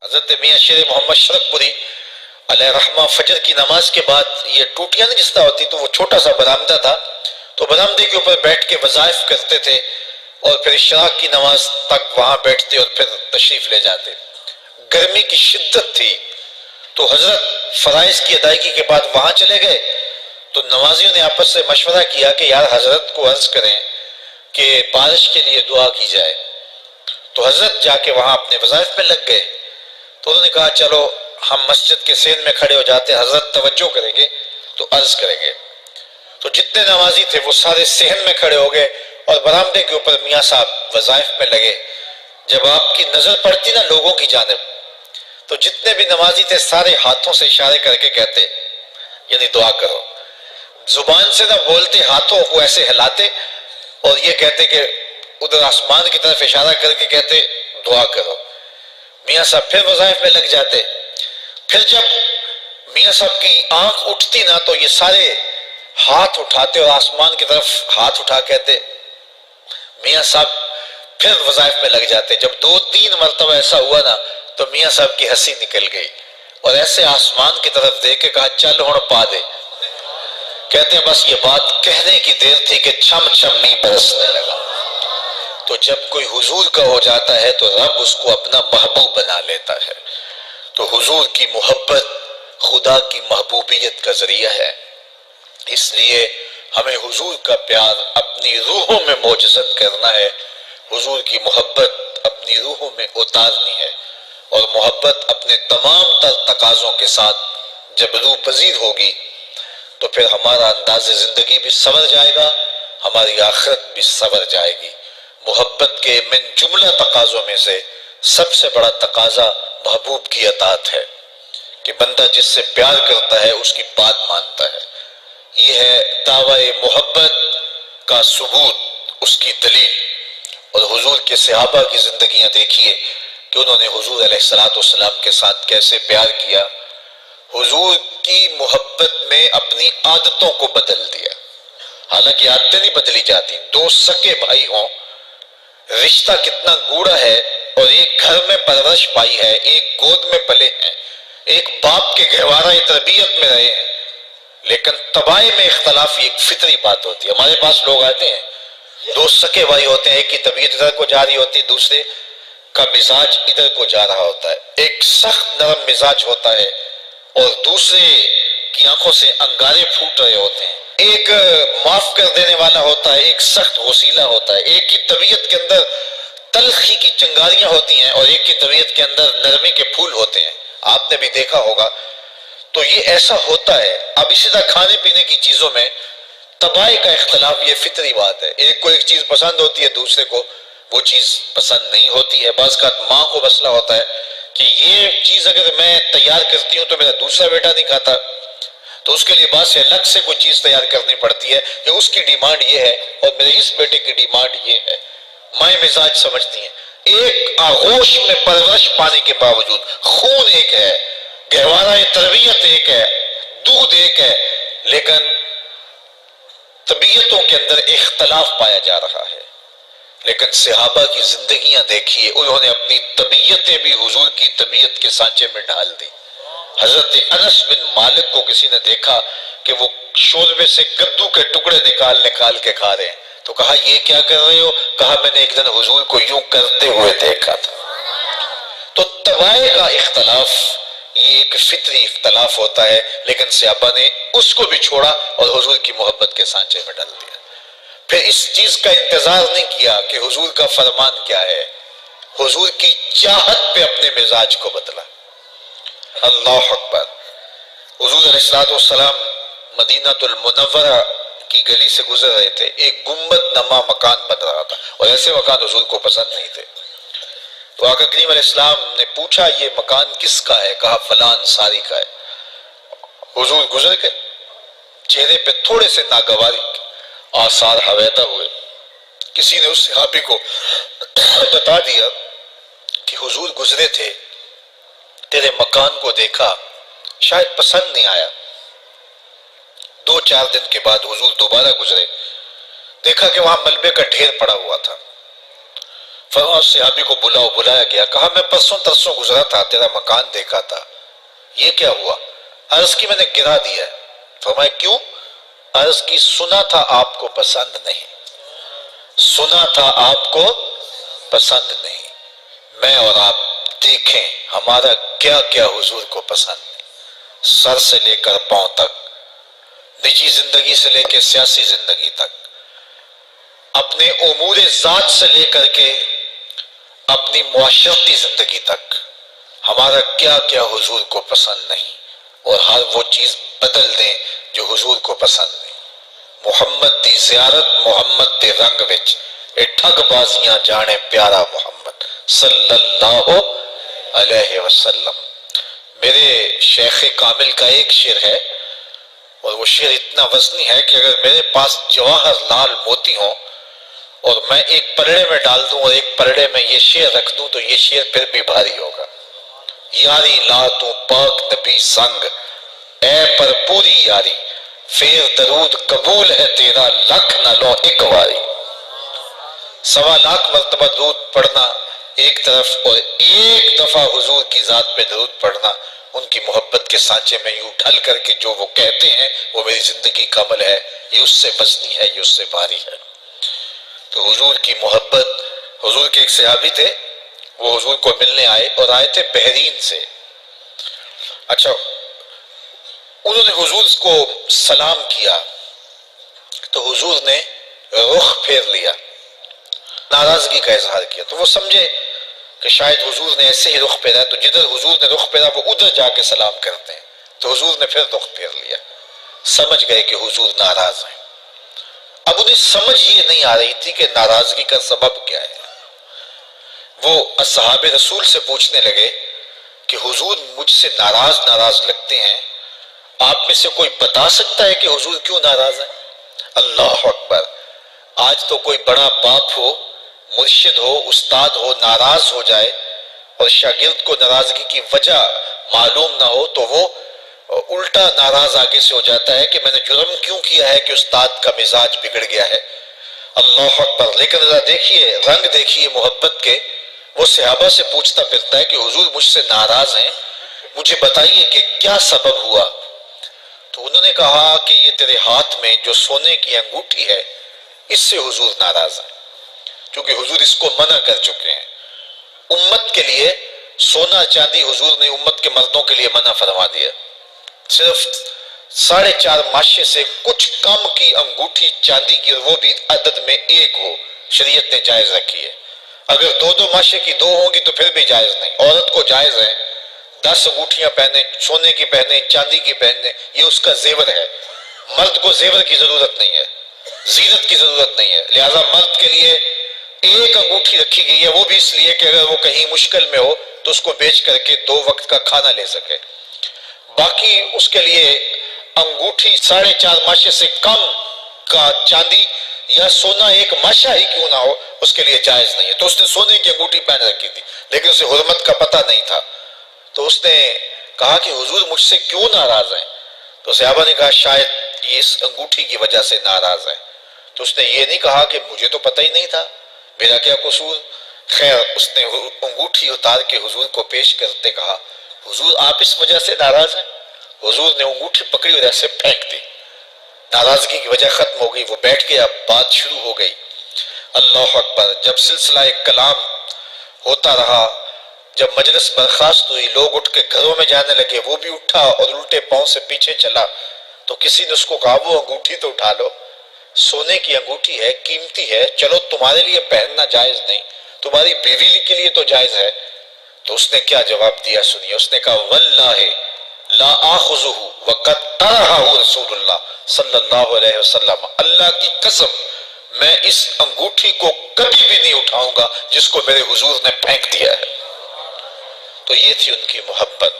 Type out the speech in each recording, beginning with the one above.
حضرت میاں شیر محمد شرک پوری علیہ رحمہ فجر کی نماز کے بعد یہ ٹوٹیاں نہیں جس طرح ہوتی تو وہ چھوٹا سا برآمدہ تھا، تو برآمدے کے اوپر بیٹھ کے وظائف کرتے تھے اور پھر اشراق کی نماز تک وہاں بیٹھتے اور پھر تشریف لے جاتے۔ گرمی کی شدت تھی تو حضرت فرائض کی ادائیگی کے بعد وہاں چلے گئے، تو نمازیوں نے آپس سے مشورہ کیا کہ یار حضرت کو عرض کریں کہ بارش کے لیے دعا کی جائے۔ تو حضرت جا کے وہاں اپنے وظائف میں لگ گئے، تو انہوں نے کہا چلو ہم مسجد کے سین میں کھڑے ہو جاتے، حضرت توجہ کریں گے تو عرض کریں گے۔ تو جتنے نمازی تھے وہ سارے صحن میں کھڑے ہو گئے اور برآمدے کے اوپر میاں صاحب وظائف میں لگے۔ جب آپ کی نظر پڑتی نا لوگوں کی جانب، تو جتنے بھی نمازی تھے سارے ہاتھوں سے اشارے کر کے کہتے یعنی دعا کرو، زبان سے نہ بولتے، ہاتھوں کو ایسے ہلاتے اور یہ کہتے کہ ادھر آسمان کی طرف اشارہ کر کے کہتے دعا کرو۔ میاں صاحب پھر وظائف میں لگ جاتے۔ پھر جب میاں صاحب کی آنکھ اٹھتی نا تو یہ سارے ہاتھ اٹھاتے اور آسمان کی طرف ہاتھ اٹھا کہتے۔ میاں صاحب پھر وظائف میں لگ جاتے۔ جب 2-3 مرتبہ ایسا ہوا نا تو میاں صاحب کی ہنسی نکل گئی اور ایسے آسمان کی طرف دیکھ کے کہا چل ہن پا دے۔ کہتے ہیں بس یہ بات کہنے کی دیر تھی کہ چھم چھم نہیں برسنے لگا۔ تو جب کوئی حضور کا ہو جاتا ہے تو رب اس کو اپنا محبوب بنا لیتا ہے۔ تو حضور کی محبت خدا کی محبوبیت کا ذریعہ ہے، اس لیے ہمیں حضور کا پیار اپنی روحوں میں موجزن کرنا ہے، حضور کی محبت اپنی روحوں میں اتارنی ہے، اور محبت اپنے تمام تر تقاضوں کے ساتھ جب روح پذیر ہوگی تو پھر ہمارا انداز زندگی بھی سنور جائے گا، ہماری آخرت بھی سنور جائے گی۔ محبت کے من جملہ تقاضوں میں سے سب سے بڑا تقاضا محبوب کی اطاعت ہے کہ بندہ جس سے پیار کرتا ہے اس کی بات مانتا ہے۔ یہ ہے دعوی محبت کا ثبوت، اس کی دلیل۔ اور حضور کے صحابہ کی زندگیاں دیکھیے کہ انہوں نے حضور علیہ السلام کے ساتھ کیسے پیار کیا، حضور کی محبت میں اپنی عادتوں کو بدل دیا۔ حالانکہ عادتیں نہیں بدلی جاتی، دو سکے بھائی ہوں، رشتہ کتنا گوڑا ہے، اور ایک گھر میں پرورش پائی ہے، ایک گود میں پلے ہیں، ایک باپ کے گہوارہ تربیت میں رہے ہیں، لیکن طبائع میں اختلاف ایک فطری بات ہوتی ہے۔ ہمارے پاس لوگ آتے ہیں، دو سکے بھائی ہوتے ہیں، ایک کی طبیعت ادھر کو جا رہی ہوتی ہے، دوسرے کا مزاج ادھر کو جا رہا ہوتا ہے، ایک سخت نرم مزاج ہوتا ہے اور دوسرے کی آنکھوں سے انگارے پھوٹ رہے ہوتے ہیں، ایک معاف کر دینے والا ہوتا ہے، ایک سخت غصیلا ہوتا ہے، ایک کی طبیعت کے اندر تلخی کی چنگاریاں ہوتی ہیں اور ایک کی طبیعت کے اندر نرمی کے پھول ہوتے ہیں، آپ نے بھی دیکھا ہوگا۔ تو یہ ایسا ہوتا ہے۔ اب اسی طرح کھانے پینے کی چیزوں میں طبائع کا اختلاف یہ فطری بات ہے، ایک کو ایک چیز پسند ہوتی ہے، دوسرے کو وہ چیز پسند نہیں ہوتی ہے۔ بعض کا ماں کو مسئلہ ہوتا ہے کہ یہ چیز اگر میں تیار کرتی ہوں تو میرا دوسرا بیٹا نہیں کھاتا، تو اس کے لیے بعض سے الگ سے کوئی چیز تیار کرنی پڑتی ہے کہ اس کی ڈیمانڈ یہ ہے اور میرے اس بیٹے کی ڈیمانڈ یہ ہے۔ مائیں مزاج سمجھتی ہیں، ایک آغوش میں پرورش پانے کے باوجود خون ایک ہے، گہوارہ تربیت ایک ہے، دودھ ایک ہے، لیکن طبیعتوں کے اندر اختلاف پایا جا رہا ہے۔ لیکن صحابہ کی زندگیاں دیکھیے، انہوں نے اپنی طبیعتیں بھی حضور کی طبیعت کے سانچے میں ڈال دی۔ حضرت انس بن مالک کو کسی نے دیکھا کہ وہ شوربے سے کدو کے ٹکڑے نکال کے کھا رہے ہیں، تو کہا یہ کیا کر رہے ہو؟ کہا میں نے ایک دن حضور کو یوں کرتے ہوئے دیکھا تھا۔ تو طبائع کا اختلاف یہ ایک فطری اختلاف ہوتا ہے، لیکن صحابہ نے اس کو بھی چھوڑا اور حضور کی محبت کے سانچے میں ڈال دیا۔ پھر اس چیز کا انتظار نہیں کیا کہ حضور کا فرمان کیا ہے، حضور کی چاہت پہ اپنے مزاج کو بدلا۔ اللہ اکبر۔ حضور علیہ السلام مدینہ المنورہ کی گلی سے گزر رہے تھے، ایک گنبد نما مکان بن رہا تھا اور ایسے مکان حضور کو پسند نہیں تھے۔ تو آقا کریم علیہ السلام نے پوچھا یہ مکان کس کا ہے؟ کہا فلاں انصاری کا ہے۔ حضور گزر گئے، چہرے پہ تھوڑے سے ناگواری آثار حویدہ ہوئے۔ کسی نے اس صحابی کو بتا دیا کہ حضور گزرے تھے، تیرے مکان کو دیکھا، شاید پسند نہیں آیا۔ 2-4 دن کے بعد حضور دوبارہ گزرے، دیکھا کہ وہاں ملبے کا ڈھیر پڑا ہوا تھا۔ فرمایا صحابی کو بلایا گیا، کہا میں پرسوں ترسوں گزرا تھا، تیرا مکان دیکھا تھا، یہ کیا ہوا؟ عرض کی میں نے گرا دیا ہے۔ فرمایا کیوں؟ عرض کی سنا تھا آپ کو پسند نہیں، سنا تھا آپ کو پسند نہیں۔ میں اور آپ دیکھیں ہمارا کیا کیا حضور کو پسند ہے، سر سے لے کر پاؤں تک، نجی زندگی سے لے کے سیاسی زندگی تک، اپنے امور ذات سے لے کر کے اپنی معاشرتی زندگی تک، ہمارا کیا کیا حضور کو پسند نہیں، اور ہر وہ چیز بدل دیں جو حضور کو پسند نہیں۔ محمد دی زیارت محمد دے رنگ وچ، اے ٹھگ بازیاں جانے پیارا محمد صلی اللہ علیہ وسلم۔ میرے شیخ کامل کا ایک شعر ہے، اور وہ شعر اتنا وزنی ہے کہ اگر میرے پاس جواہر لال موتی ہوں اور میں ایک پلڑے میں ڈال دوں اور ایک پلڑے میں یہ شعر رکھ دوں تو یہ شعر پھر بھی بھاری ہوگا۔ یاری لا تو پاک نبی سنگ، اے پر پوری یاری، فیر درود قبول ہے تیرا لکھ نہ لو ایک واری۔ 1.25 مرتبہ درود پڑھنا ایک طرف، اور ایک دفعہ حضور کی ذات پہ درود پڑھنا، ان کی محبت کے سانچے میں یوں ڈھل کر کے جو وہ کہتے ہیں وہ میری زندگی کا عمل ہے، یہ اس سے وزنی ہے، یہ اس سے بھاری ہے۔ تو حضور کی محبت، حضور کے ایک صحابی تھے، وہ حضور کو ملنے آئے، اور آئے تھے بحرین سے۔ اچھا، انہوں نے حضور کو سلام کیا تو حضور نے رخ پھیر لیا، ناراضگی کا اظہار کیا، تو وہ سمجھے کہ شاید حضور نے ایسے ہی رخ پھیرا، تو جدھر حضور نے رخ پھیرا وہ ادھر جا کے سلام کرتے ہیں، تو حضور نے پھر رخ پھیر لیا، سمجھ گئے کہ حضور ناراض ہیں۔ اب انہیں سمجھ یہ نہیں آ رہی تھی کہ ناراضگی کا سبب کیا ہے۔ وہ اصحاب رسول سے پوچھنے لگے کہ حضور مجھ سے ناراض لگتے ہیں، آپ میں سے کوئی بتا سکتا ہے کہ حضور کیوں ناراض ہیں؟ اللہ اکبر! آج تو کوئی بڑا باپ ہو، مرشد ہو، استاد ہو، ناراض ہو جائے اور شاگرد کو ناراضگی کی وجہ معلوم نہ ہو تو وہ الٹا ناراض آگے سے ہو جاتا ہے کہ میں نے جرم کیوں کیا ہے کہ استاد کا مزاج بگڑ گیا ہے۔ اللہ اکبر! لیکن ذرا دیکھیے، رنگ دیکھیے محبت کے، وہ صحابہ سے پوچھتا پھرتا ہے کہ حضور مجھ سے ناراض ہیں، مجھے بتائیے کہ کیا سبب ہوا؟ تو انہوں نے کہا کہ یہ تیرے ہاتھ میں جو سونے کی انگوٹھی ہے، اس سے حضور ناراض ہیں، کیونکہ حضور اس کو منع کر چکے ہیں۔ امت کے لیے سونا چاندی حضور نے امت کے مردوں کے لیے منع فرما دیا، صرف 4.5 ماشے سے کچھ کم کی انگوٹھی چاندی کی، اور وہ بھی عدد میں ایک ہو، شریعت نے جائز رکھی ہے۔ اگر 2 ماشے کی 2 ہوں گی تو پھر بھی جائز نہیں۔ عورت کو جائز ہے 10 انگوٹھیاں پہنے، سونے کی پہنے، چاندی کی پہنے، یہ اس کا زیور ہے۔ مرد کو زیور کی ضرورت نہیں ہے، زینت کی ضرورت نہیں ہے، لہذا مرد کے لیے ایک انگوٹھی رکھی گئی ہے، وہ بھی اس لیے کہ اگر وہ کہیں مشکل میں ہو تو اس کو بیچ کر کے 2 وقت کا کھانا لے سکے۔ باقی اس کے لیے انگوٹھی 4.5 ماشے سے کم کا چاندی یا سونا 1 ماشا ہی کیوں نہ ہو، اس کے لیے جائز نہیں ہے۔ تو اس نے سونے کی انگوٹھی پہن رکھی تھی، لیکن اسے حرمت کا پتہ نہیں تھا، تو اس نے کہا کہ حضور مجھ سے کیوں ناراض ہیں؟ تو صحابہ نے کہا شاید یہ اس انگوٹھی کی وجہ سے ناراض ہیں۔ تو اس نے یہ نہیں کہا کہ مجھے تو پتہ ہی نہیں تھا، میرا کیا قصور؟ خیر، اس نے انگوٹھی اتار کے حضور کو پیش کرتے کہا حضور آپ اس وجہ سے ناراض ہیں؟ حضور نے انگوٹھی پکڑی اور ایسے پھینک دی، ناراضگی کی وجہ ختم ہو گئی، وہ بیٹھ گیا، بات شروع ہو گئی۔ اللہ اکبر! جب سلسلہ کلام ہوتا رہا، جب مجلس برخاست ہوئی، لوگ اٹھ کے گھروں میں جانے لگے، وہ بھی اٹھا اور الٹے پاؤں سے پیچھے چلا، تو کسی نے اس کو کہا وہ انگوٹھی تو اٹھا لو، سونے کی انگوٹھی ہے، قیمتی ہے، چلو تمہارے لیے پہننا جائز نہیں، تمہاری بیوی کے لیے تو جائز ہے۔ تو اس نے کیا جواب دیا سنیے، اس نے کہا واللہ لا آخذہ وقد طرحہ رسول اللہ صلی اللہ علیہ وسلم، اللہ کی قسم میں اس انگوٹھی کو کبھی بھی نہیں اٹھاؤں گا جس کو میرے حضور نے پھینک دیا ہے۔ تو یہ تھی ان کی محبت،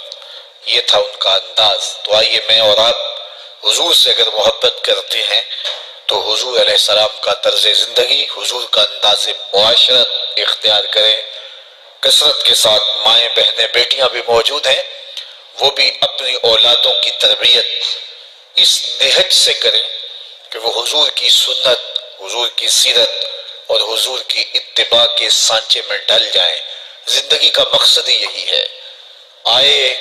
یہ تھا ان کا انداز۔ تو آئیے میں اور آپ حضور سے اگر محبت کرتے ہیں تو حضور علیہ السلام کا طرز زندگی، حضور کا انداز معاشرت اختیار کریں۔ کثرت کے ساتھ مائیں بہنیں بیٹیاں بھی موجود ہیں، وہ بھی اپنی اولادوں کی تربیت اس نہج سے کریں کہ وہ حضور کی سنت، حضور کی سیرت اور حضور کی اتباع کے سانچے میں ڈل جائیں۔ زندگی کا مقصد ہی یہی ہے۔ آئے،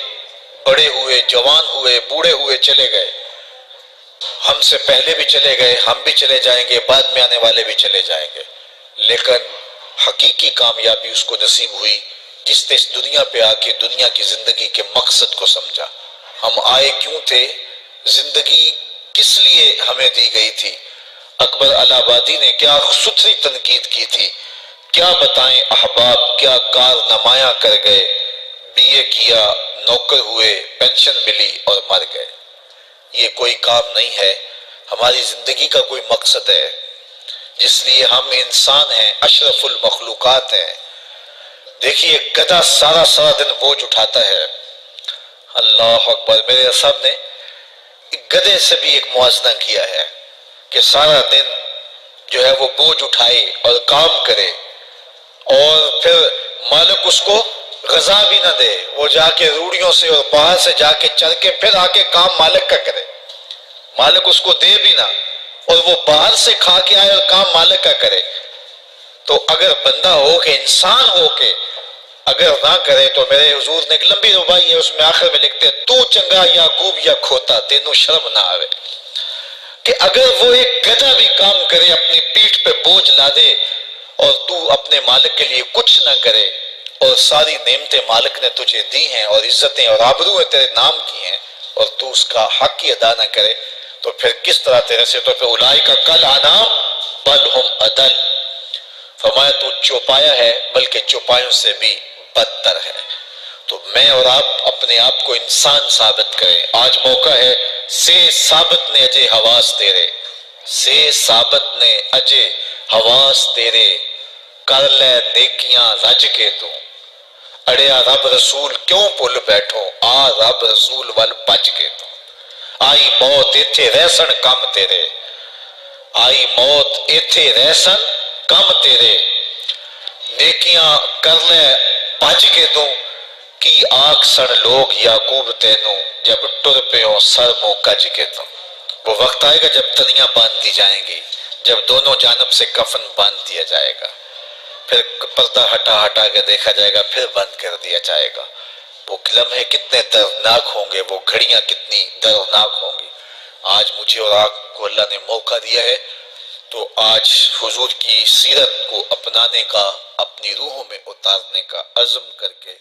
بڑے ہوئے، جوان ہوئے، بوڑھے ہوئے، چلے گئے، ہم سے پہلے بھی چلے گئے، ہم بھی چلے جائیں گے، بعد میں آنے والے بھی چلے جائیں گے، لیکن حقیقی کامیابی اس کو نصیب ہوئی جس نے اس دنیا پہ آ کے دنیا کی زندگی کے مقصد کو سمجھا۔ ہم آئے کیوں تھے، زندگی کس لیے ہمیں دی گئی تھی۔ اکبر الہ آبادی نے کیا ستھری تنقید کی تھی، کیا بتائیں احباب کیا کارنمایاں کر گئے، بی اے کیا، نوکر ہوئے، پینشن ملی اور مر گئے۔ یہ کوئی کام نہیں ہے، ہماری زندگی کا کوئی مقصد ہے جس لیے ہم انسان ہیں، اشرف المخلوقات ہیں۔ دیکھیے گدھا سارا دن بوجھ اٹھاتا ہے، اللہ اکبر، میرے صاحب نے گدھے سے بھی ایک موازنہ کیا ہے کہ سارا دن جو ہے وہ بوجھ اٹھائے اور کام کرے اور پھر مالک اس کو غذا بھی نہ دے، وہ جا کے روڑیوں سے اور باہر سے جا کے چر کے پھر آ کے کام مالک کا کرے، مالک اس کو دے بھی نہ اور وہ باہر سے کھا کے آئے اور کام مالک کا کرے۔ تو اگر بندہ ہو کے، انسان ہو کے اگر نہ کرے تو میرے حضور نے ایک لمبی ربائی ہے، اس میں آخر میں لکھتے ہیں، تو چنگا یعقوب یا کھوتا تینوں شرم نہ آوے، کہ اگر وہ ایک گدھا بھی کام کرے، اپنی پیٹھ پہ بوجھ لا دے اور تو اپنے مالک کے لیے کچھ نہ کرے، اور ساری نعمتیں مالک نے تجھے دی ہیں اور عزتیں اور آبرویں تیرے نام کی ہیں اور تو اس کا حق ہی ادا نہ کرے، تو پھر کس طرح تیرے سے، تو پھر اولئک کالانعام بل ہم اضل، فرمایا تو چوپایا ہے بلکہ چوپایوں سے بھی بدتر ہے۔ تو میں اور آپ اپنے آپ کو انسان ثابت کریں، آج موقع ہے، سے ثابت نے اجے حواس تیرے، سے ثابت نے اجے حواس تیرے، کر لے نیکیاں رج کے تو، اڑیا رب رسول کیوں بھول بیٹھو، آ رب رسول ول بج کے تو، آئی موت ایتھے رہسن کم تیرے، آئی موت ایتھے رہسن کم تیرے، نیکیاں کر لے بج کے تو، کی آنکھ سن لوگ یعقوب تینوں، جب ٹر پیوں سر منہ کج کے تو۔ وہ وقت آئے گا جب تنیاں باندھ دی جائیں گی، جب دونوں جانب سے کفن باندھ دیا جائے گا، پھر پردہ ہٹا ہٹا کے دیکھا جائے گا، پھر بند کر دیا جائے گا۔ وہ لمحے کتنے دردناک ہوں گے، وہ گھڑیاں کتنی دردناک ہوں گی۔ آج مجھے اور آپ کو اللہ نے موقع دیا ہے تو آج حضور کی سیرت کو اپنانے کا، اپنی روحوں میں اتارنے کا عزم کر کے